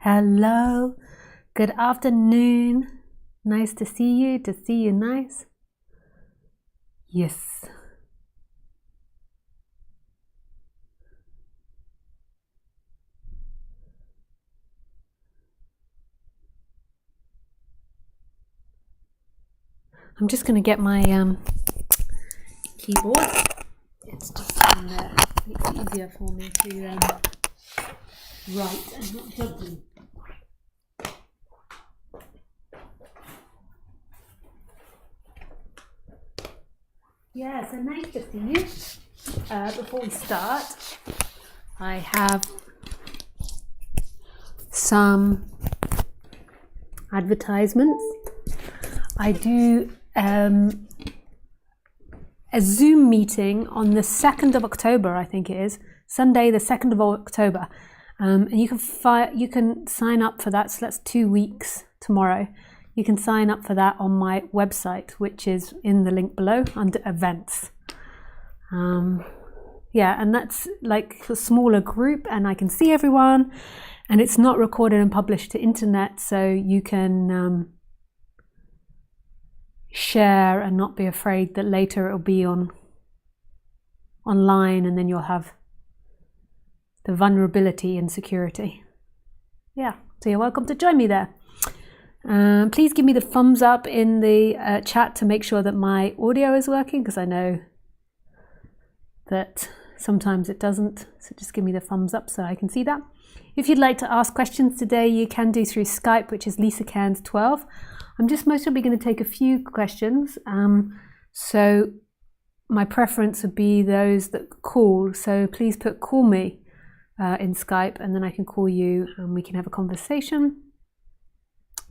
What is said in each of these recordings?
Hello, good afternoon. Nice to see you, nice. Yes. I'm just going to get my keyboard. It's just makes it easier for me to write and not juggling. Yeah, so nice to see you. Before we start, I have some advertisements. I do a Zoom meeting on the 2nd of October, I think it is, Sunday the 2nd of October. And you can sign up for that, so that's 2 weeks tomorrow. You can sign up for that on my website, which is in the link below under events. Yeah, and that's like a smaller group and I can see everyone and it's not recorded and published to internet, so you can share and not be afraid that later it'll be online and then you'll have the vulnerability and security. Yeah, so you're welcome to join me there. Please give me the thumbs up in the chat to make sure that my audio is working, because I know that sometimes it doesn't, so just give me the thumbs up so I can see that. If you'd like to ask questions today, you can do through Skype, which is lisacairns12. I'm just most probably going to take a few questions, so my preference would be those that call, so please put call me in Skype and then I can call you and we can have a conversation.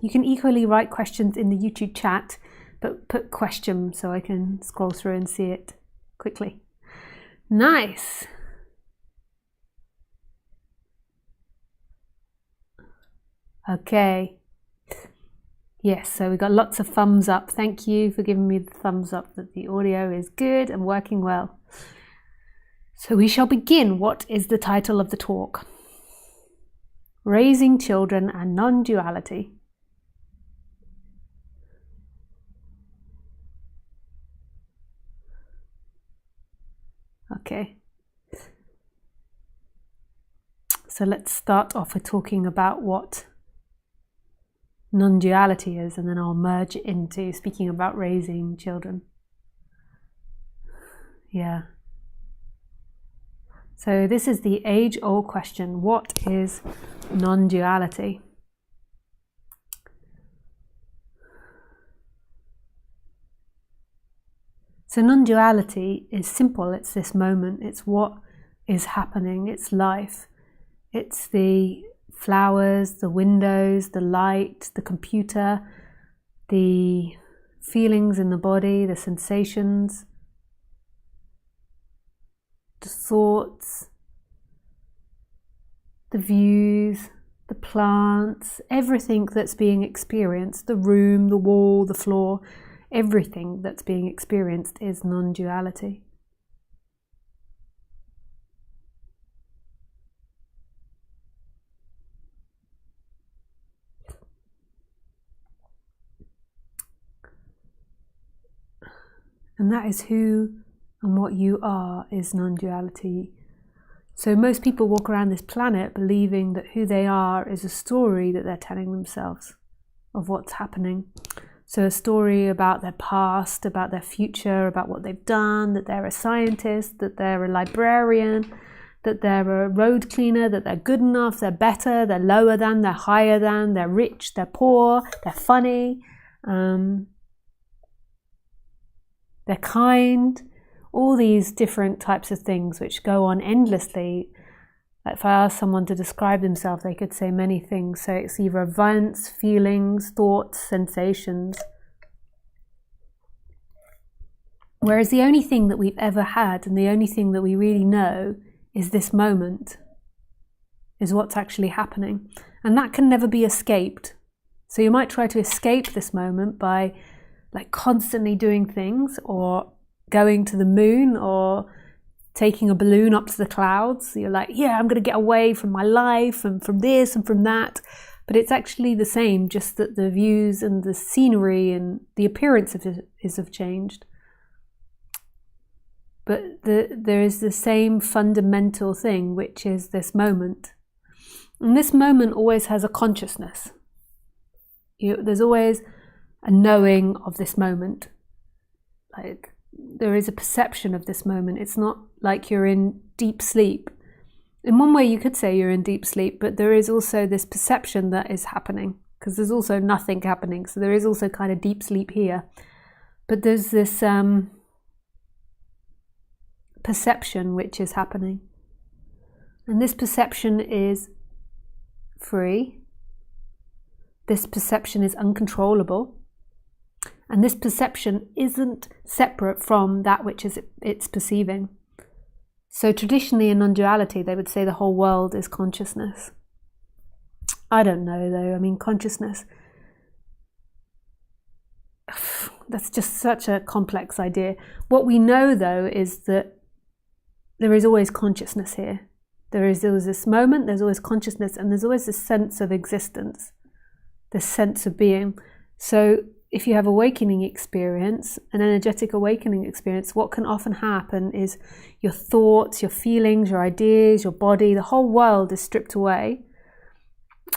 You can equally write questions in the YouTube chat, but put question so I can scroll through and see it quickly. Nice. Okay. Yes, so we got lots of thumbs up. Thank you for giving me the thumbs up that the audio is good and working well. So we shall begin. What is the title of the talk? Raising Children and Non-Duality. Okay. So let's start off with talking about what non-duality is, and then I'll merge into speaking about raising children. Yeah. So this is the age-old question. What is non-duality? So non-duality is simple. It's this moment. It's what is happening. It's life. It's the flowers, the windows, the light, the computer, the feelings in the body, the sensations, the thoughts, the views, the plants, everything that's being experienced, the room, the wall, the floor, everything that's being experienced is non-duality. And that is who and what you are, is non-duality. So most people walk around this planet believing that who they are is a story that they're telling themselves of what's happening. So a story about their past, about their future, about what they've done, that they're a scientist, that they're a librarian, that they're a road cleaner, that they're good enough, they're better, they're lower than, they're higher than, they're rich, they're poor, they're funny, they're kind, all these different types of things which go on endlessly. If I ask someone to describe themselves, they could say many things. So it's either events, feelings, thoughts, sensations. Whereas the only thing that we've ever had and the only thing that we really know is this moment, is what's actually happening. And that can never be escaped. So you might try to escape this moment by like constantly doing things or going to the moon or taking a balloon up to the clouds. You're like, yeah, I'm going to get away from my life and from this and from that. But it's actually the same, just that the views and the scenery and the appearance of it have changed. But there is the same fundamental thing, which is this moment. And this moment always has a consciousness. There's always a knowing of this moment. Like, there is a perception of this moment. It's not like you're in deep sleep. In one way you could say you're in deep sleep, but there is also this perception that is happening, because there's also nothing happening. So there is also kind of deep sleep here. But there's this perception which is happening. And this perception is free. This perception is uncontrollable. And this perception isn't separate from that which it's perceiving. So traditionally in non-duality, they would say the whole world is consciousness. I don't know though. I mean, consciousness, that's just such a complex idea. What we know though is that there is always consciousness here. There is always this moment, there's always consciousness, and there's always this sense of existence, this sense of being. So if you have awakening experience, an energetic awakening experience, what can often happen is your thoughts, your feelings, your ideas, your body, the whole world is stripped away.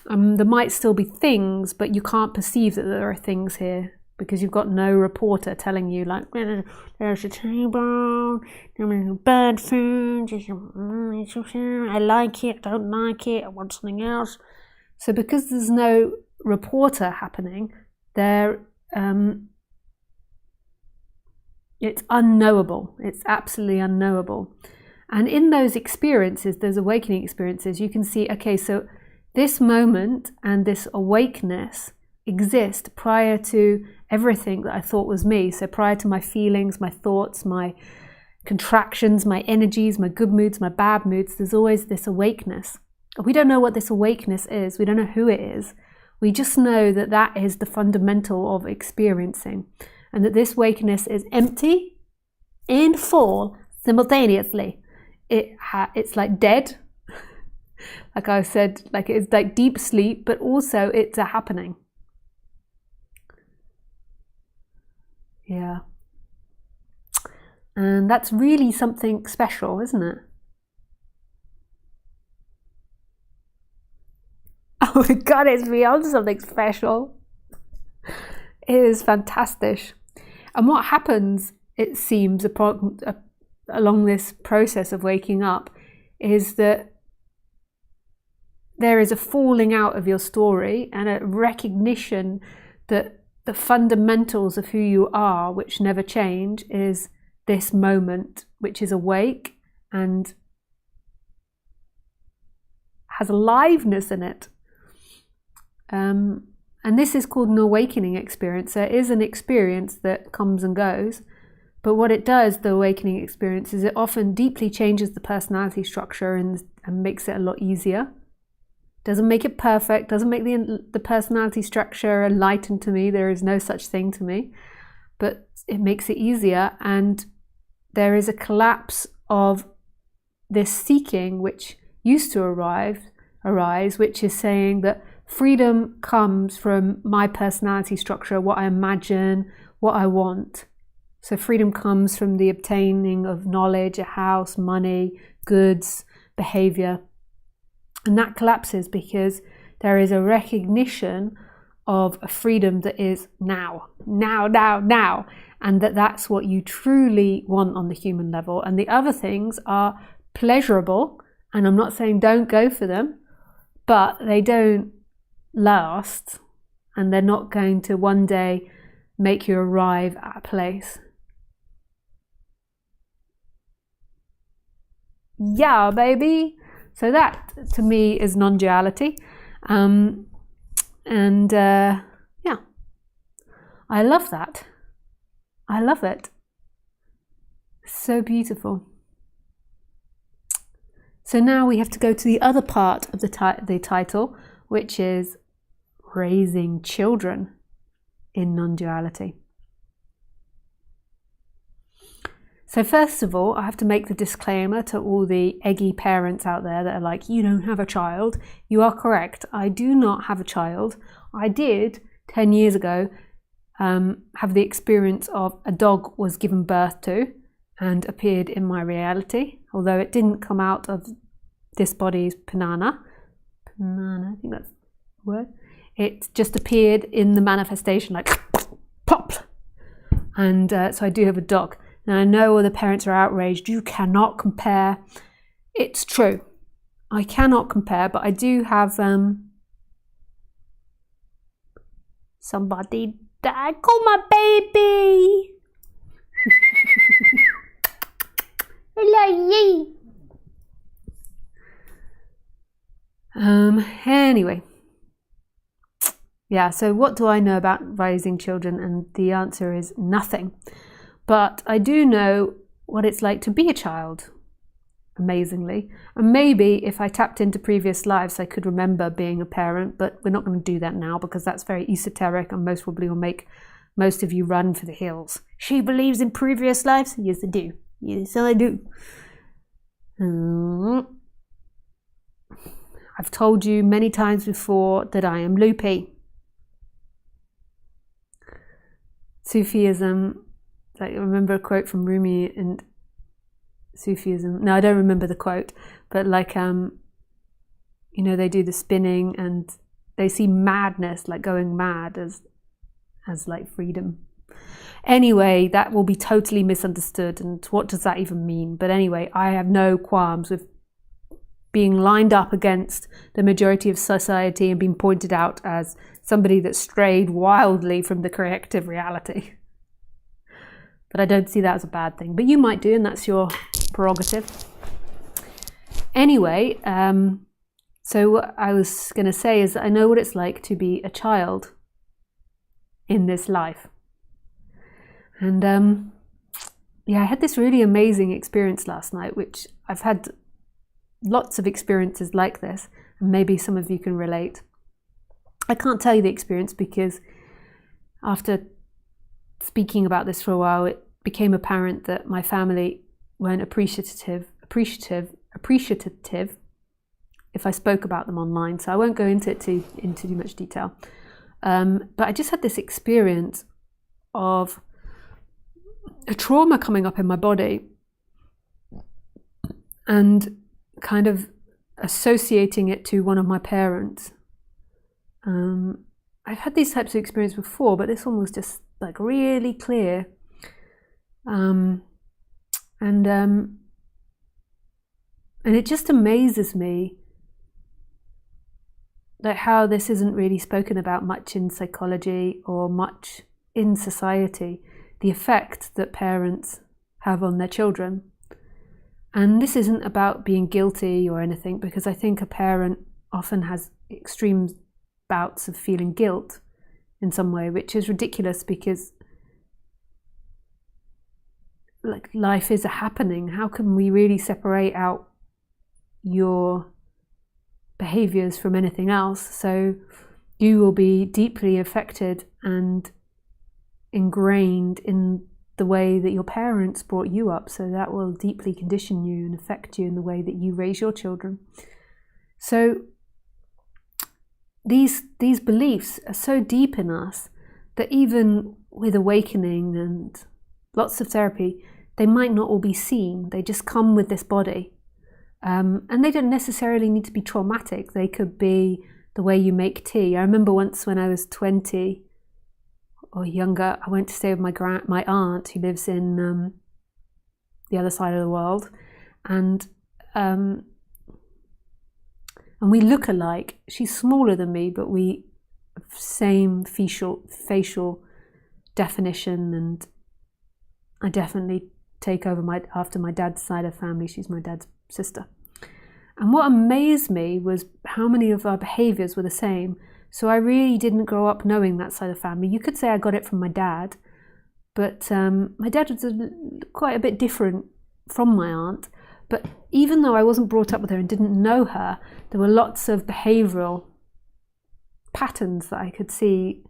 There might still be things, but you can't perceive that there are things here because you've got no reporter telling you, like, there's a table, there's bird food, I like it, I don't like it, I want something else. So because there's no reporter happening, it's unknowable. It's absolutely unknowable. And in those experiences, those awakening experiences, you can see, okay, so this moment and this awakeness exist prior to everything that I thought was me. So prior to my feelings, my thoughts, my contractions, my energies, my good moods, my bad moods, there's always this awakeness. We don't know what this awakeness is. We don't know who it is. We just know that that is the fundamental of experiencing, and that this awakeness is empty and full simultaneously. It's like dead, like I said, like it's like deep sleep, but also it's a happening. Yeah. And that's really something special, isn't it? Oh my God, it's beyond something special. It is fantastic. And what happens, it seems, along this process of waking up, is that there is a falling out of your story and a recognition that the fundamentals of who you are, which never change, is this moment, which is awake and has aliveness in it. And this is called an awakening experience. There is an experience that comes and goes, but what it does, the awakening experience, is it often deeply changes the personality structure and makes it a lot easier. Doesn't make it perfect, doesn't make the personality structure enlightened to me. There is no such thing to me, but it makes it easier, and there is a collapse of this seeking which used to arise, which is saying that freedom comes from my personality structure, what I imagine, what I want. So freedom comes from the obtaining of knowledge, a house, money, goods, behavior. And that collapses because there is a recognition of a freedom that is now. And that's what you truly want on the human level. And the other things are pleasurable. And I'm not saying don't go for them, but they don't last, and they're not going to one day make you arrive at a place. Yeah, baby. So that to me is non-duality, yeah, I love that. I love it. So beautiful. So now we have to go to the other part of the title, which is raising children in non-duality. So first of all, I have to make the disclaimer to all the eggy parents out there that are like, you don't have a child. You are correct. I do not have a child. I did 10 years ago have the experience of a dog was given birth to and appeared in my reality, although it didn't come out of this body's panana, I think that's the word. It just appeared in the manifestation like pop. And so I do have a dog. And I know all the parents are outraged. You cannot compare. It's true. I cannot compare, but I do have somebody that call my baby. Hello, ye. Anyway. Yeah, so what do I know about raising children? And the answer is nothing. But I do know what it's like to be a child, amazingly. And maybe if I tapped into previous lives, I could remember being a parent, but we're not going to do that now because that's very esoteric and most probably will make most of you run for the hills. She believes in previous lives? Yes, I do. Yes, I do. I've told you many times before that I am loopy. Sufism, like I remember a quote from Rumi and Sufism. No, I don't remember the quote, but like you know, they do the spinning and they see madness, like going mad, as like freedom. Anyway, that will be totally misunderstood, and what does that even mean? But anyway, I have no qualms with being lined up against the majority of society and being pointed out as somebody that strayed wildly from the corrective reality. But I don't see that as a bad thing. But you might do, and that's your prerogative. Anyway, so what I was going to say is that I know what it's like to be a child in this life. And yeah, I had this really amazing experience last night, which I've had lots of experiences like this, and maybe some of you can relate. I can't tell you the experience because after speaking about this for a while, it became apparent that my family weren't appreciative if I spoke about them online. So I won't go into too much detail. But I just had this experience of a trauma coming up in my body and kind of associating it to one of my parents. I've had these types of experiences before, but this one was just like really clear. And it just amazes me like how this isn't really spoken about much in psychology or much in society, the effect that parents have on their children. And this isn't about being guilty or anything, because I think a parent often has extreme bouts of feeling guilt in some way, which is ridiculous because like life is a happening. How can we really separate out your behaviors from anything else? So you will be deeply affected and ingrained in the way that your parents brought you up, so that will deeply condition you and affect you in the way that you raise your children. So these beliefs are so deep in us that even with awakening and lots of therapy, they might not all be seen. They just come with this body. And they don't necessarily need to be traumatic. They could be the way you make tea. I remember once when I was 20 or younger, I went to stay with my aunt who lives in the other side of the world, and we look alike. She's smaller than me, but we same facial definition, and I definitely take over after my dad's side of family. She's my dad's sister. And what amazed me was how many of our behaviors were the same. So I really didn't grow up knowing that side of family. You could say I got it from my dad, but my dad was quite a bit different from my aunt. But even though I wasn't brought up with her and didn't know her, there were lots of behavioural patterns that I could see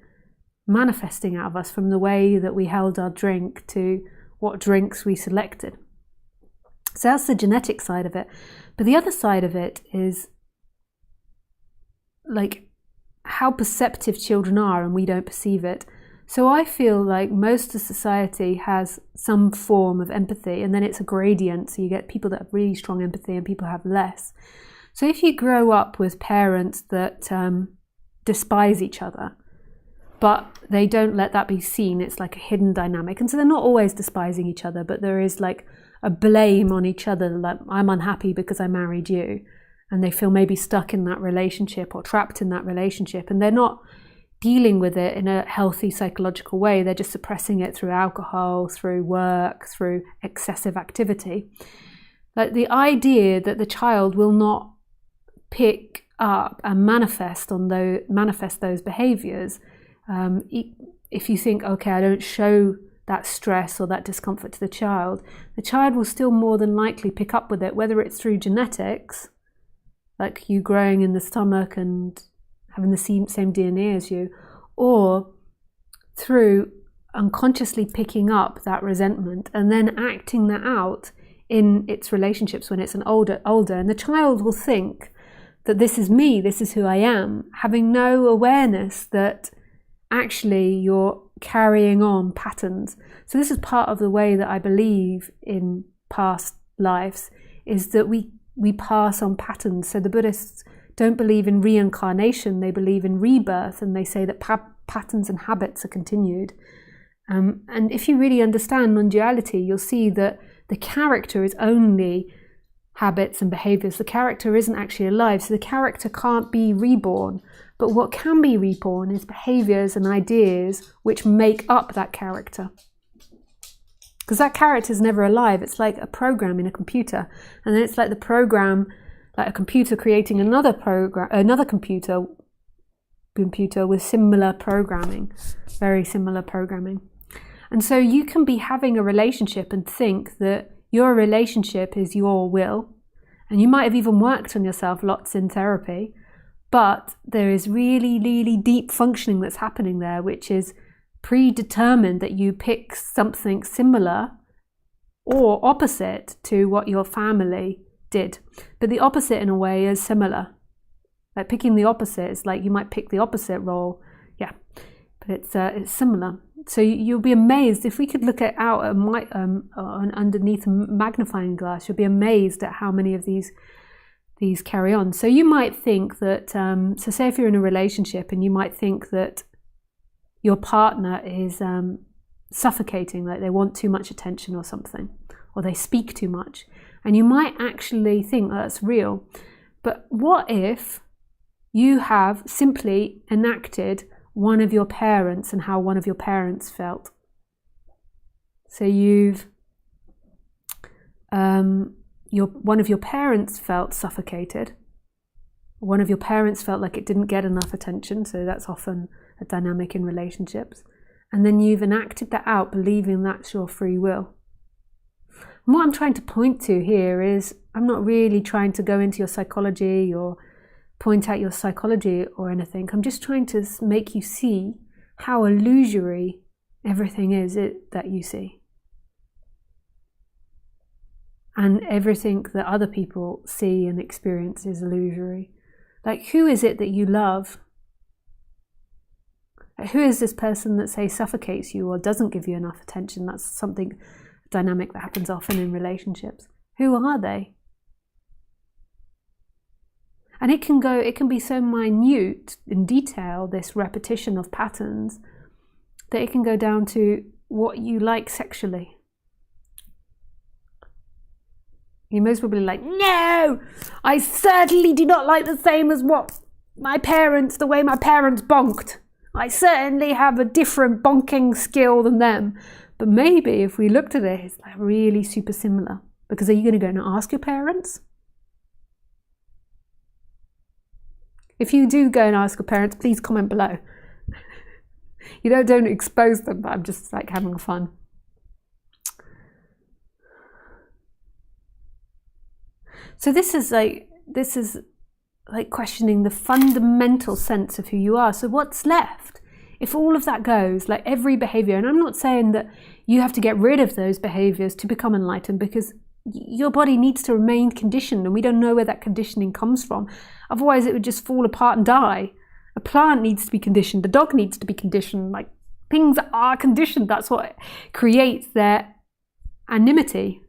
manifesting out of us, from the way that we held our drink to what drinks we selected. So that's the genetic side of it. But the other side of it is like how perceptive children are, and we don't perceive it. So I feel like most of society has some form of empathy, and then it's a gradient. So you get people that have really strong empathy and people have less. So if you grow up with parents that despise each other, but they don't let that be seen, it's like a hidden dynamic. And so they're not always despising each other, but there is like a blame on each other, like I'm unhappy because I married you. And they feel maybe stuck in that relationship or trapped in that relationship. And they're not dealing with it in a healthy psychological way. They're just suppressing it through alcohol, through work, through excessive activity. Like the idea that the child will not pick up and manifest those behaviors. If you think, okay, I don't show that stress or that discomfort to the child will still more than likely pick up with it, whether it's through genetics, like you growing in the stomach and having the same DNA as you, or through unconsciously picking up that resentment and then acting that out in its relationships when it's an older. And the child will think that this is me, this is who I am, having no awareness that actually you're carrying on patterns. So this is part of the way that I believe in past lives, is that we pass on patterns. So the Buddhists don't believe in reincarnation, they believe in rebirth, and they say that patterns and habits are continued. And if you really understand non-duality, you'll see that the character is only habits and behaviors. The character isn't actually alive, so the character can't be reborn. But what can be reborn is behaviors and ideas which make up that character. Because that character is never alive. It's like a program in a computer. And then it's like the program, like a computer creating another computer with similar programming, very similar programming. And so you can be having a relationship and think that your relationship is your will. And you might have even worked on yourself lots in therapy. But there is really, really deep functioning that's happening there, which is predetermined that you pick something similar or opposite to what your family did. But the opposite in a way is similar. Like picking the opposite is like you might pick the opposite role. Yeah, but it's similar. So you'll be amazed if we could look at underneath a magnifying glass. You'll be amazed at how many of these carry on. So you might think that, so say if you're in a relationship and you might think that your partner is suffocating, like they want too much attention or something, or they speak too much, and you might actually think that's real. But what if you have simply enacted one of your parents and how one of your parents felt? So one of your parents felt suffocated. One of your parents felt like it didn't get enough attention, so that's often a dynamic in relationships. And then you've enacted that out, believing that's your free will. And what I'm trying to point to here is, I'm not really trying to go into your psychology or point out your psychology or anything. I'm just trying to make you see how illusory everything is that you see. And everything that other people see and experience is illusory. Like, who is it that you love? Who is this person that, say, suffocates you or doesn't give you enough attention? That's something dynamic that happens often in relationships. Who are they? And it can be so minute in detail, this repetition of patterns, that it can go down to what you like sexually. You're most probably like, no, I certainly do not like the same as what the way my parents bonked. I certainly have a different bonking skill than them. But maybe if we looked at it, it's like really super similar. Because are you going to go and ask your parents? If you do go and ask your parents, please comment below. Don't expose them, but I'm just like having fun. So this is like questioning the fundamental sense of who you are. So what's left if all of that goes, like every behavior, and I'm not saying that you have to get rid of those behaviors to become enlightened, because your body needs to remain conditioned, and we don't know where that conditioning comes from. Otherwise it would just fall apart and die. A plant needs to be conditioned, a dog needs to be conditioned, like things are conditioned. That's what creates their anonymity.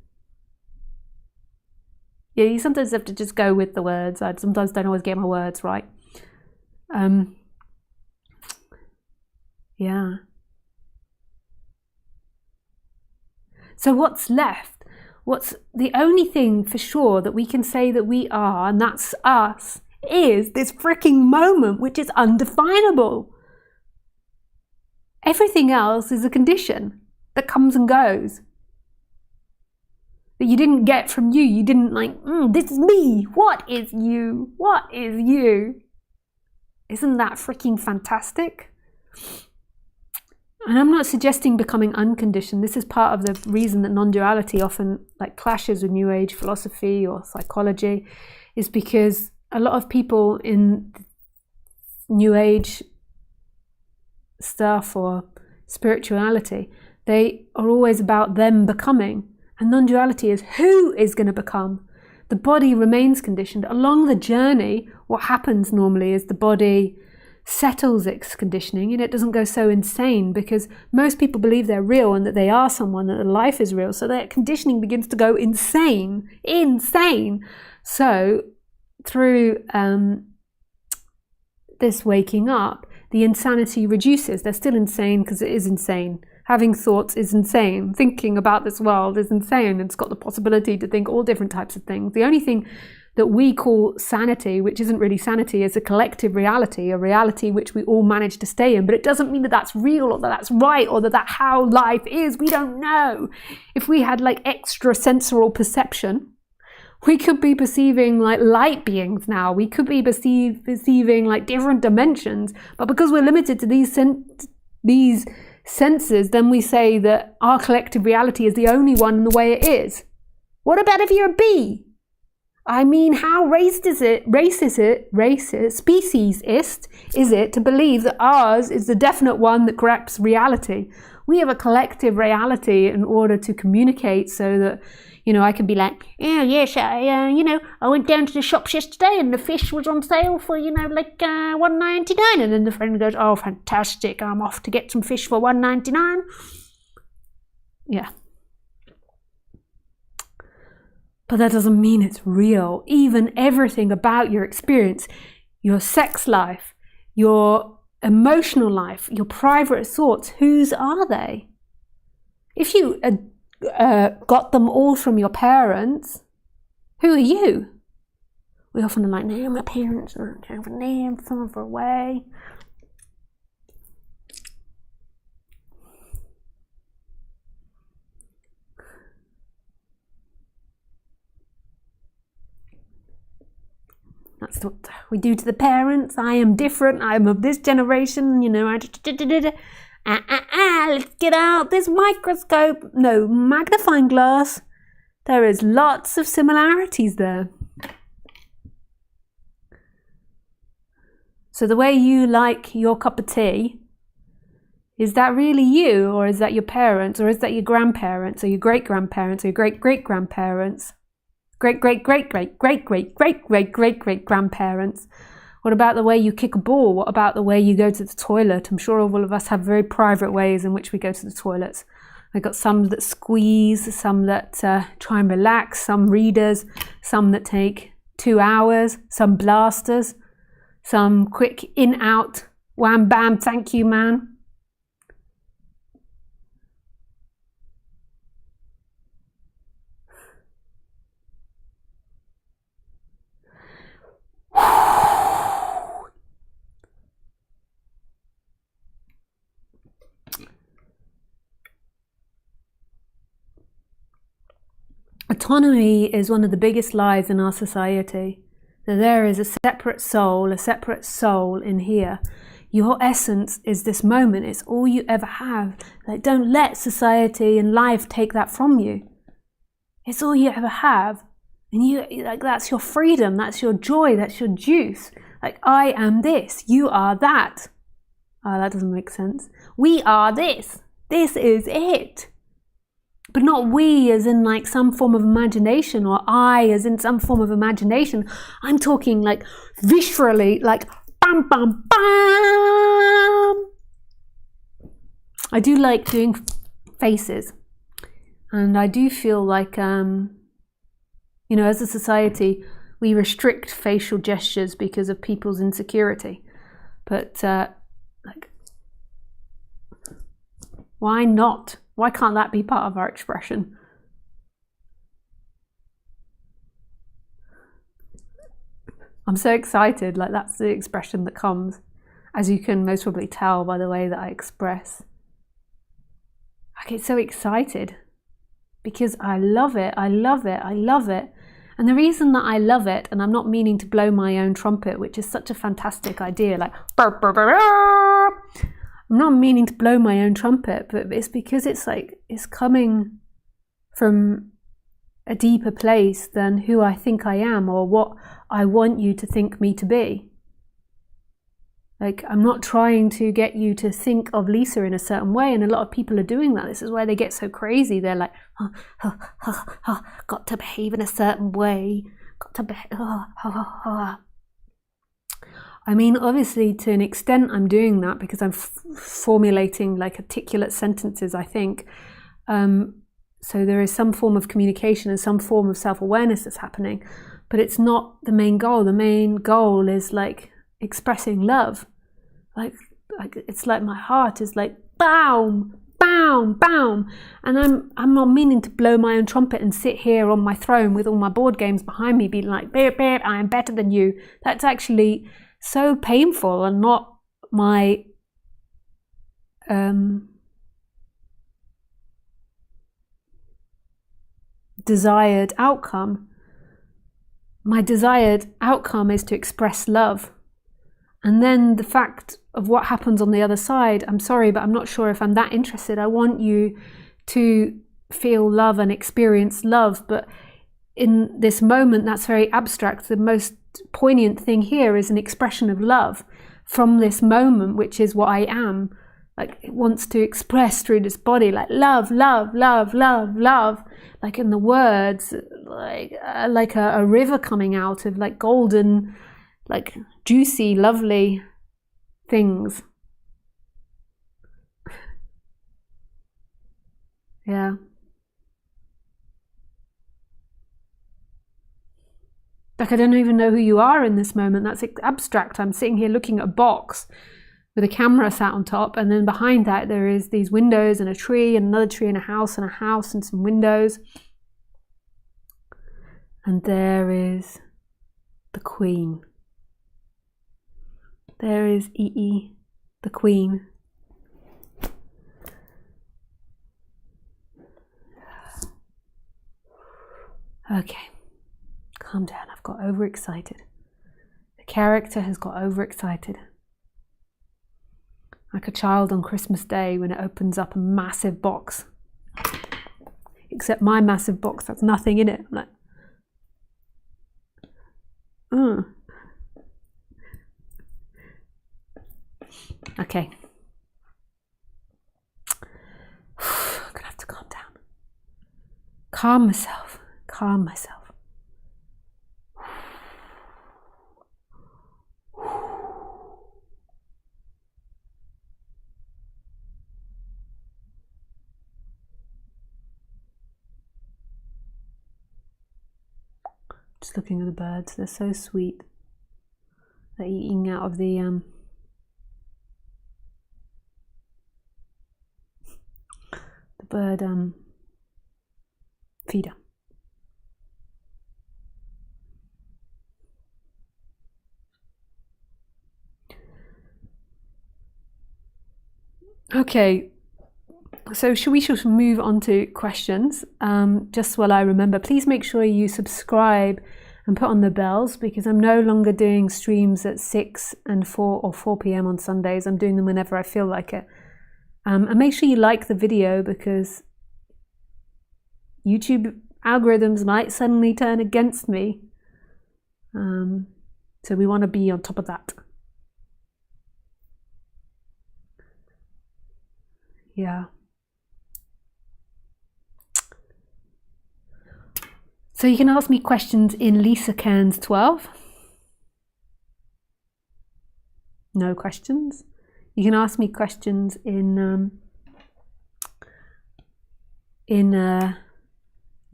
Yeah, you sometimes have to just go with the words. I sometimes don't always get my words right. Yeah. So what's left? What's the only thing for sure that we can say that we are, and that's us, is this freaking moment, which is undefinable. Everything else is a condition that comes and goes, that you didn't get from you. You didn't like, this is me. What is you? What is you? Isn't that freaking fantastic? And I'm not suggesting becoming unconditioned. This is part of the reason that non-duality often like clashes with New Age philosophy or psychology, is because a lot of people in New Age stuff or spirituality, they are always about them becoming. And non-duality is who is going to become. The body remains conditioned. Along the journey, what happens normally is the body settles its conditioning, and it doesn't go so insane, because most people believe they're real and that they are someone, that their life is real, so their conditioning begins to go insane. So through this waking up, the insanity reduces. They're still insane because it is insane. Having thoughts is insane. Thinking about this world is insane. It's got the possibility to think all different types of things. The only thing that we call sanity, which isn't really sanity, is a collective reality, a reality which we all manage to stay in. But it doesn't mean that that's real, or that that's right, or that that's how life is. We don't know. If we had like extra sensorial perception, we could be perceiving like light beings now. We could be perceiving like different dimensions. But because we're limited to these senses, then we say that our collective reality is the only one in the way it is. What about if you're a bee? I mean, how speciesist is it to believe that ours is the definite one that grasps reality? We have a collective reality in order to communicate, so that, you know, I can be like, oh yes, I went down to the shops yesterday and the fish was on sale for, like $1.99, and then the friend goes, oh fantastic, I'm off to get some fish for $1.99. Yeah. But that doesn't mean it's real. Even everything about your experience, your sex life, your emotional life, your private thoughts, whose are they? If you got them all from your parents, who are you? We often are like, no, my parents aren't over there, further away. That's what we do to the parents. I am different. I'm of this generation. Let's get out this microscope. No, magnifying glass. There is lots of similarities there. So the way you like your cup of tea, is that really you, or is that your parents, or is that your grandparents, or your great-grandparents, or your great-great-grandparents? Great-great-great-great-great-great-great-great-grandparents. What about the way you kick a ball? What about the way you go to the toilet? I'm sure all of us have very private ways in which we go to the toilets. I've got some that squeeze, some that try and relax, some readers, some that take 2 hours, some blasters, some quick in-out, wham bam, thank you man. Autonomy is one of the biggest lies in our society. That there is a separate soul in here. Your essence is this moment. It's all you ever have. Like, don't let society and life take that from you. It's all you ever have. And that's your freedom, that's your joy, that's your juice. Like, I am this, you are that. Oh, that doesn't make sense. We are this. This is it. But not we as in like some form of imagination, or I as in some form of imagination. I'm talking like viscerally, like bam, bam, bam. I do like doing faces. And I do feel like, you know, as a society, we restrict facial gestures because of people's insecurity. But like, why not? Why can't that be part of our expression? I'm so excited, like that's the expression that comes, as you can most probably tell by the way that I express. I get so excited because I love it, I love it, I love it. And the reason that I love it, and I'm not meaning to blow my own trumpet, which is such a fantastic idea, like burr, burr, burr, burr. I'm not meaning to blow my own trumpet, but it's because it's like, it's coming from a deeper place than who I think I am or what I want you to think me to be. Like, I'm not trying to get you to think of Lisa in a certain way, and a lot of people are doing that. This is why they get so crazy. They're like, got to behave in a certain way, got to behave, I mean, obviously, to an extent, I'm doing that because I'm formulating like articulate sentences, I think. So there is some form of communication and some form of self-awareness that's happening, but it's not the main goal. The main goal is like expressing love. Like it's like my heart is like, boom, boom, boom. And I'm not meaning to blow my own trumpet and sit here on my throne with all my board games behind me being like, beep, beep, I am better than you. That's actually so painful and not my desired outcome. My desired outcome is to express love. And then the fact of what happens on the other side, I'm sorry, but I'm not sure if I'm that interested. I want you to feel love and experience love, but in this moment, that's very abstract. The most poignant thing here is an expression of love from this moment, which is what I am. Like, it wants to express through this body, like love, love, love, love, love. Like in the words, like a river coming out of like golden, like juicy, lovely things. Yeah. Like, I don't even know who you are in this moment. That's abstract. I'm sitting here looking at a box with a camera sat on top, and then behind that there is these windows and a tree and another tree and a house and some windows. And there is the Queen. There is E, the Queen. Okay. Calm down, I've got overexcited. The character has got overexcited. Like a child on Christmas Day when it opens up a massive box. Except my massive box has nothing in it. I'm like, Okay. I'm gonna have to calm down. Calm myself. Calm myself. Just looking at the birds, they're so sweet. They're eating out of the bird feeder. Okay, so we should move on to questions. Just while I remember, please make sure you subscribe and put on the bells, because I'm no longer doing streams at 6 and 4 or 4 p.m. on Sundays. I'm doing them whenever I feel like it. And make sure you like the video, because YouTube algorithms might suddenly turn against me. So we want to be on top of that. Yeah. So you can ask me questions in Lisa Cairns 12. No questions. You can ask me questions in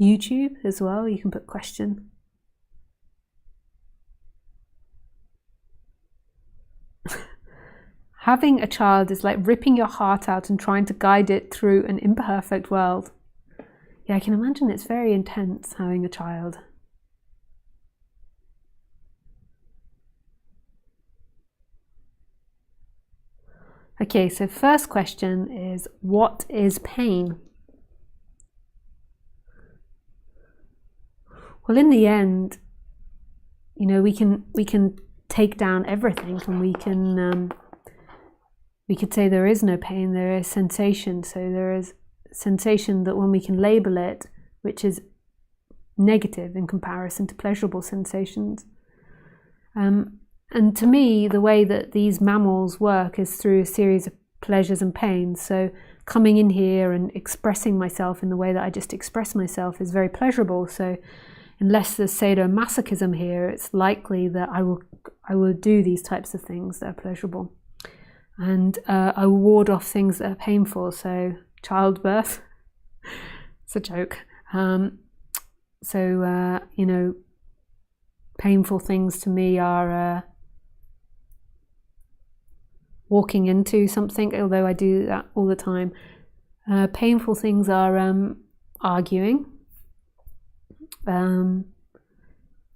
YouTube as well. You can put question. Having a child is like ripping your heart out and trying to guide it through an imperfect world. Yeah, I can imagine it's very intense having a child. Okay, so first question is, what is pain? Well, in the end, you know, we can take down everything, and we could say there is no pain, there is sensation. So there is sensation that when we can label it, which is negative in comparison to pleasurable sensations. And to me, the way that these mammals work is through a series of pleasures and pains. So coming in here and expressing myself in the way that I just express myself is very pleasurable. So unless there's sadomasochism here, it's likely that I will do these types of things that are pleasurable. And I will ward off things that are painful. So childbirth, it's a joke. You know, painful things to me are walking into something, although I do that all the time. Painful things are arguing.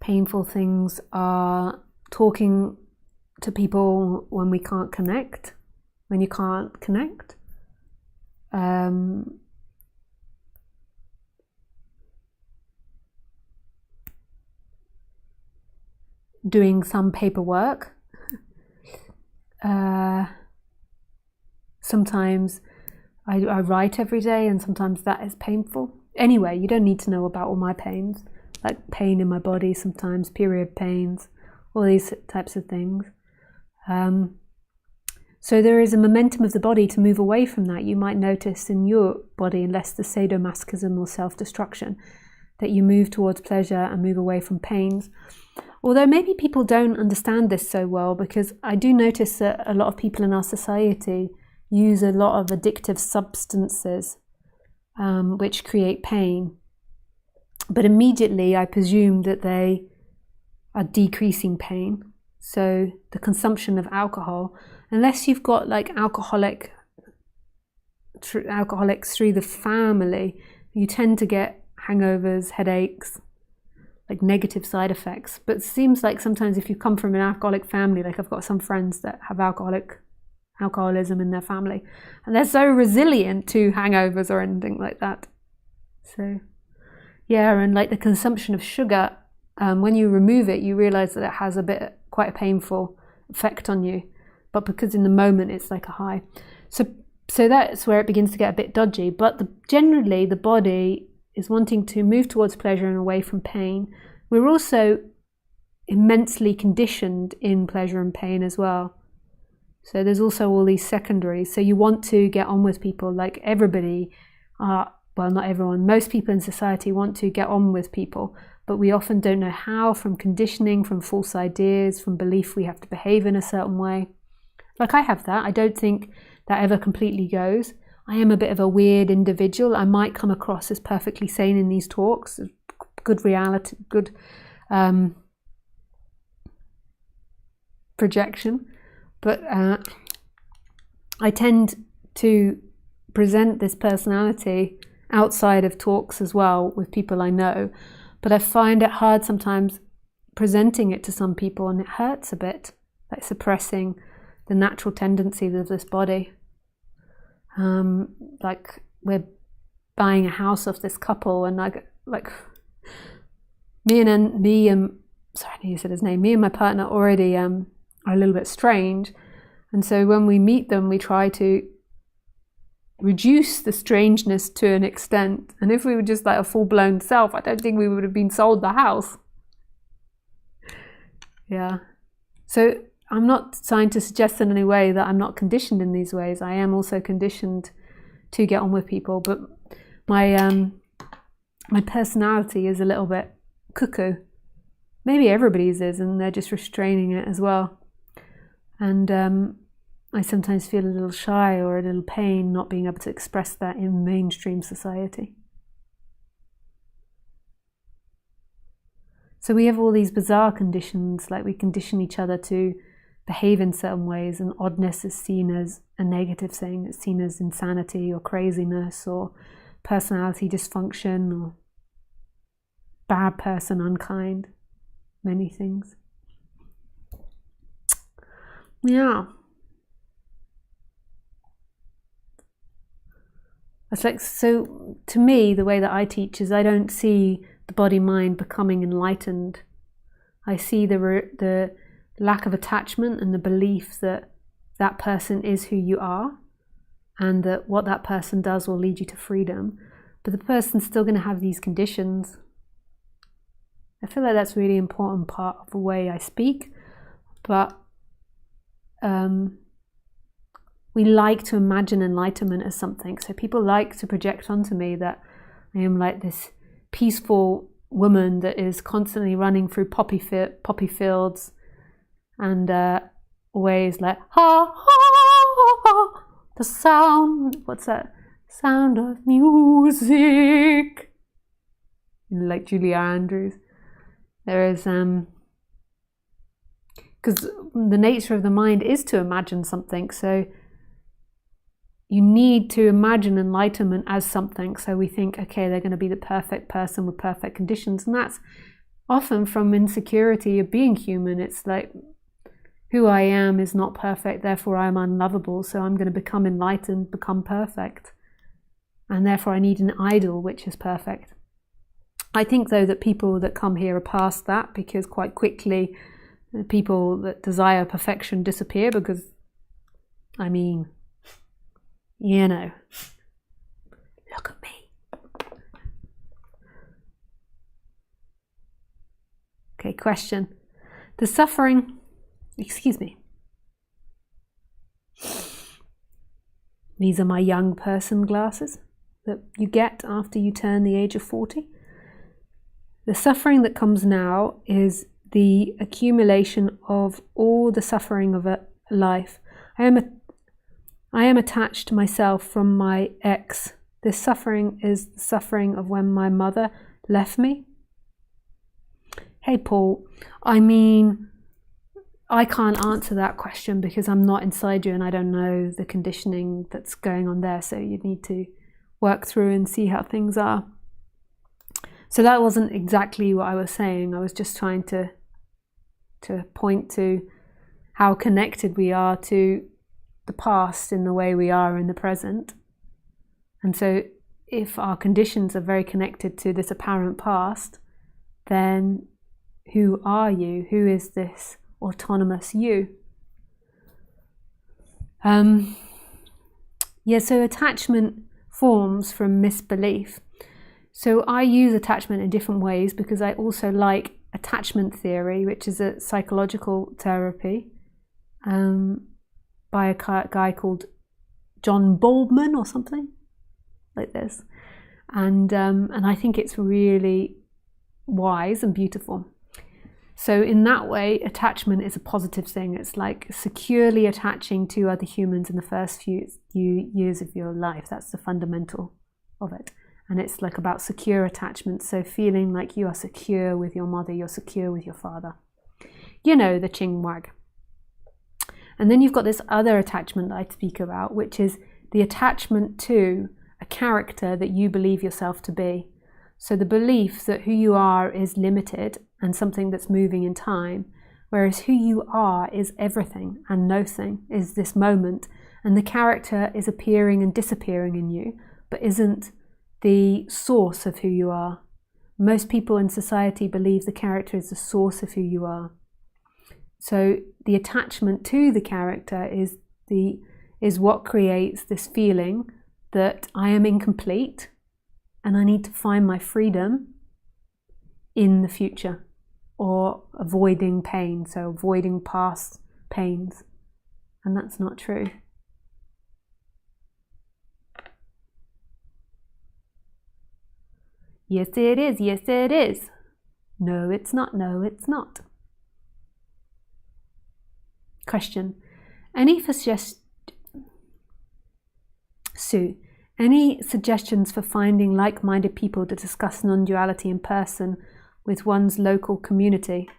Painful things are talking to people when we can't connect, when you can't connect. Doing some paperwork. Sometimes I write every day, and sometimes that is painful. Anyway, you don't need to know about all my pains, like pain in my body sometimes, period pains, all these types of things. So there is a momentum of the body to move away from that. You might notice in your body, unless the sadomasochism or self-destruction, that you move towards pleasure and move away from pains. Although maybe people don't understand this so well, because I do notice that a lot of people in our society use a lot of addictive substances which create pain. But immediately I presume that they are decreasing pain. So the consumption of alcohol, unless you've got like alcoholics through the family, you tend to get hangovers, headaches, like negative side effects. But it seems like sometimes if you come from an alcoholic family, like I've got some friends that have alcoholism in their family, and they're so resilient to hangovers or anything like that. So yeah, and like the consumption of sugar, when you remove it, you realize that it has quite a painful effect on you, but because in the moment it's like a high. So that's where it begins to get a bit dodgy. But generally the body is wanting to move towards pleasure and away from pain. We're also immensely conditioned in pleasure and pain as well. So there's also all these secondaries. So you want to get on with people, like everybody, well, not everyone, most people in society want to get on with people, but we often don't know how, from conditioning, from false ideas, from belief we have to behave in a certain way. Like I have that. I don't think that ever completely goes. I am a bit of a weird individual. I might come across as perfectly sane in these talks, good reality, good projection, but I tend to present this personality outside of talks as well with people I know, but I find it hard sometimes presenting it to some people, and it hurts a bit, like suppressing the natural tendencies of this body. Like we're buying a house off this couple, and me and my partner already are a little bit strange, and so when we meet them, we try to reduce the strangeness to an extent. And if we were just like a full-blown self, I don't think we would have been sold the house. Yeah. So I'm not trying to suggest in any way that I'm not conditioned in these ways. I am also conditioned to get on with people, but my personality is a little bit cuckoo. Maybe everybody's is, and they're just restraining it as well. And I sometimes feel a little shy or a little pain not being able to express that in mainstream society. So we have all these bizarre conditions, like we condition each other to behave in certain ways, and oddness is seen as a negative thing. It's seen as insanity or craziness or personality dysfunction or bad person, unkind, many things. Yeah. It's like, so to me, the way that I teach is I don't see the body-mind becoming enlightened. I see the lack of attachment and the belief that that person is who you are, and that what that person does will lead you to freedom. But the person's still going to have these conditions. I feel like that's a really important part of the way I speak. But we like to imagine enlightenment as something. So people like to project onto me that I am like this peaceful woman that is constantly running through poppy fields and always like, ha, ha, ha, the sound, what's that? Sound of music. Like Julia Andrews. There is, because the nature of the mind is to imagine something. So you need to imagine enlightenment as something. So we think, okay, they're going to be the perfect person with perfect conditions. And that's often from insecurity of being human. It's like, who I am is not perfect, therefore I'm unlovable. So I'm going to become enlightened, become perfect. And therefore I need an idol which is perfect. I think, though, that people that come here are past that, because quite quickly people that desire perfection disappear, because, I mean, you know, look at me. Okay, question. The suffering, excuse me. These are my young person glasses that you get after you turn the age of 40. The suffering that comes now is the accumulation of all the suffering of a life. I am attached to myself from my ex. This suffering is the suffering of when my mother left me. Hey, Paul, I mean, I can't answer that question because I'm not inside you and I don't know the conditioning that's going on there. So you need to work through and see how things are. So that wasn't exactly what I was saying. I was just trying to point to how connected we are to the past in the way we are in the present. And so if our conditions are very connected to this apparent past, then who are you? Who is this autonomous you? So attachment forms from misbelief. So I use attachment in different ways because I also like attachment theory, which is a psychological therapy by a guy called John Baldwin or something like this. And I think it's really wise and beautiful. So in that way, attachment is a positive thing. It's like securely attaching to other humans in the first few years of your life. That's the fundamental of it. And it's like about secure attachment. So feeling like you are secure with your mother, you're secure with your father. You know, the chingwag. And then you've got this other attachment that I speak about, which is the attachment to a character that you believe yourself to be. So the belief that who you are is limited and something that's moving in time, whereas who you are is everything and nothing, is this moment. And the character is appearing and disappearing in you, but isn't the source of who you are. Most people in society believe the character is the source of who you are. So the attachment to the character is what creates this feeling that I am incomplete and I need to find my freedom in the future, or avoiding pain, so avoiding past pains. And that's not true. Yes, it is. Yes, it is. No, it's not. No, it's not. Question. Any suggestions for finding like-minded people to discuss non-duality in person with one's local community?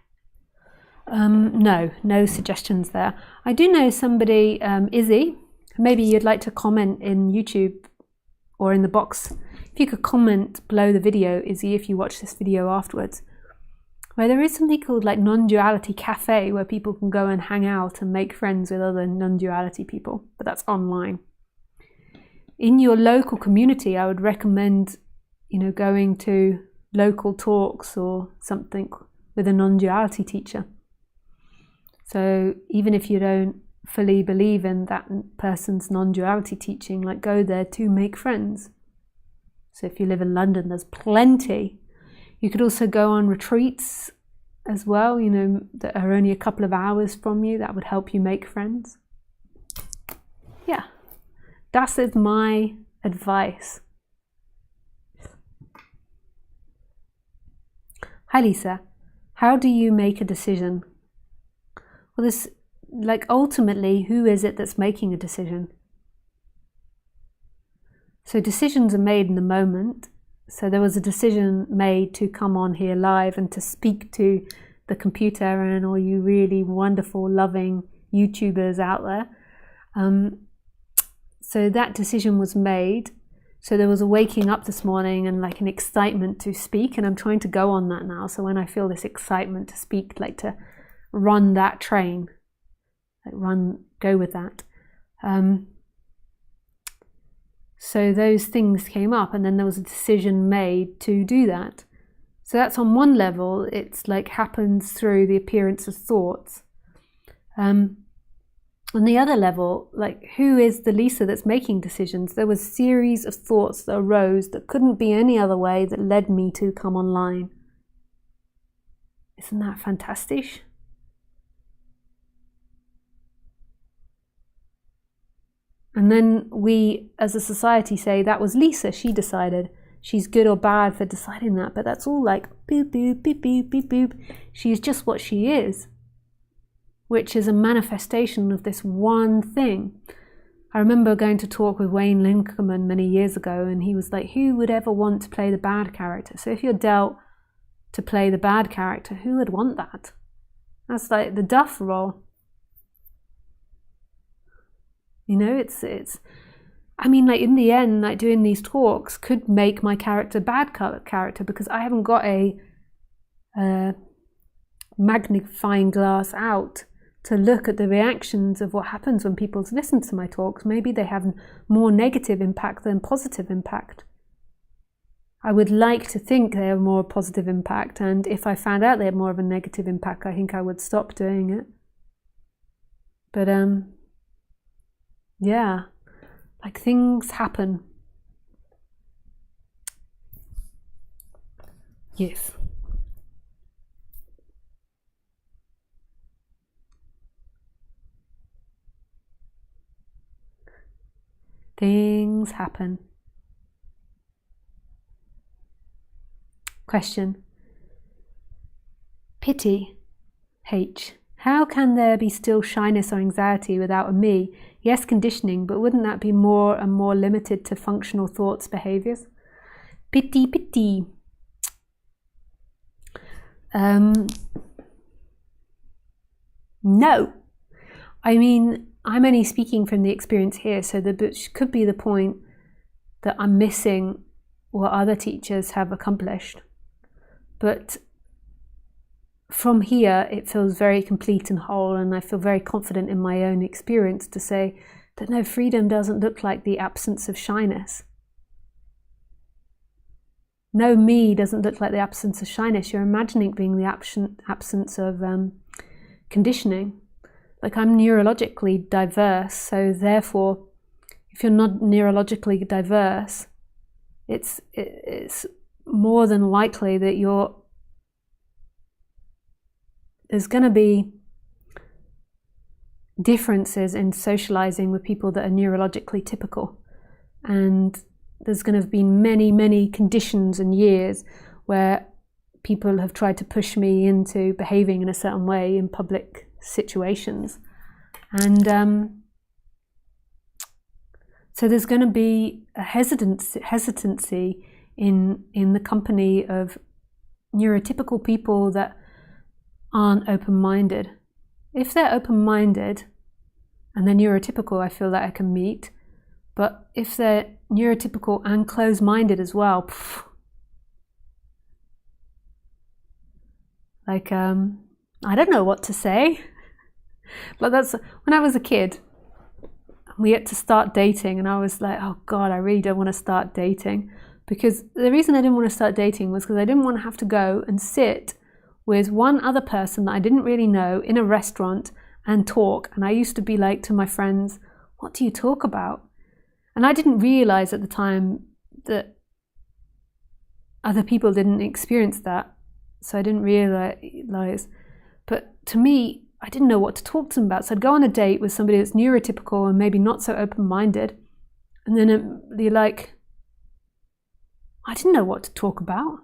No suggestions there. I do know somebody, Izzy, maybe you'd like to comment in YouTube or in the box. If you could comment below the video, Izzy, if you watch this video afterwards, where there is something called like non-duality cafe where people can go and hang out and make friends with other non-duality people, but that's online. In your local community, I would recommend, going to local talks or something with a non-duality teacher. So even if you don't fully believe in that person's non-duality teaching, like go there to make friends. So if you live in London, there's plenty. You could also go on retreats as well, that are only a couple of hours from you. That would help you make friends. Yeah, that is my advice. Hi Lisa, how do you make a decision? Well, ultimately, who is it that's making a decision? So decisions are made in the moment. So there was a decision made to come on here live and to speak to the computer and all you really wonderful, loving YouTubers out there. So that decision was made. So there was a waking up this morning and like an excitement to speak, and I'm trying to go on that now. So when I feel this excitement to speak, like to run that train, go with that. So those things came up, and then there was a decision made to do that. So that's on one level, it's like happens through the appearance of thoughts. On the other level, like who is the Lisa that's making decisions? There was a series of thoughts that arose that couldn't be any other way that led me to come online. Isn't that fantastic? And then we, as a society, say that was Lisa, she decided. She's good or bad for deciding that, but that's all like boop, boop, beep, beep, beep, boop. She's just what she is, which is a manifestation of this one thing. I remember going to talk with Wayne Linkerman many years ago, and he was like, who would ever want to play the bad character? So if you're dealt to play the bad character, who would want that? That's like the duff role. I mean, like in the end, like doing these talks could make my character bad character because I haven't got a magnifying glass out to look at the reactions of what happens when people listen to my talks. Maybe they have more negative impact than positive impact. I would like to think they have more positive impact, and if I found out they had more of a negative impact, I think I would stop doing it. But yeah, like things happen. Yes. Things happen. Question. Pity. H. How can there be still shyness or anxiety without a me? Yes, conditioning, but wouldn't that be more and more limited to functional thoughts, behaviors? Pity, pity. No. I mean, I'm only speaking from the experience here, so which could be the point that I'm missing what other teachers have accomplished. But from here, it feels very complete and whole, and I feel very confident in my own experience to say that no, freedom doesn't look like the absence of shyness. No, me doesn't look like the absence of shyness. You're imagining being the absence of conditioning. Like I'm neurologically diverse, so therefore, if you're not neurologically diverse, it's more than likely that there's going to be differences in socializing with people that are neurologically typical. And there's going to have been many, many conditions and years where people have tried to push me into behaving in a certain way in public situations. And so there's going to be a hesitancy in the company of neurotypical people that aren't open-minded. If they're open-minded and they're neurotypical, I feel that I can meet. But if they're neurotypical and closed-minded as well, like, I don't know what to say. But that's, when I was a kid, we had to start dating, and I was like, oh God, I really don't want to start dating. Because the reason I didn't want to start dating was because I didn't want to have to go and sit with one other person that I didn't really know in a restaurant and talk. And I used to be like to my friends, what do you talk about? And I didn't realize at the time that other people didn't experience that. So I didn't realize. But to me, I didn't know what to talk to them about. So I'd go on a date with somebody that's neurotypical and maybe not so open-minded. And then you're like, I didn't know what to talk about.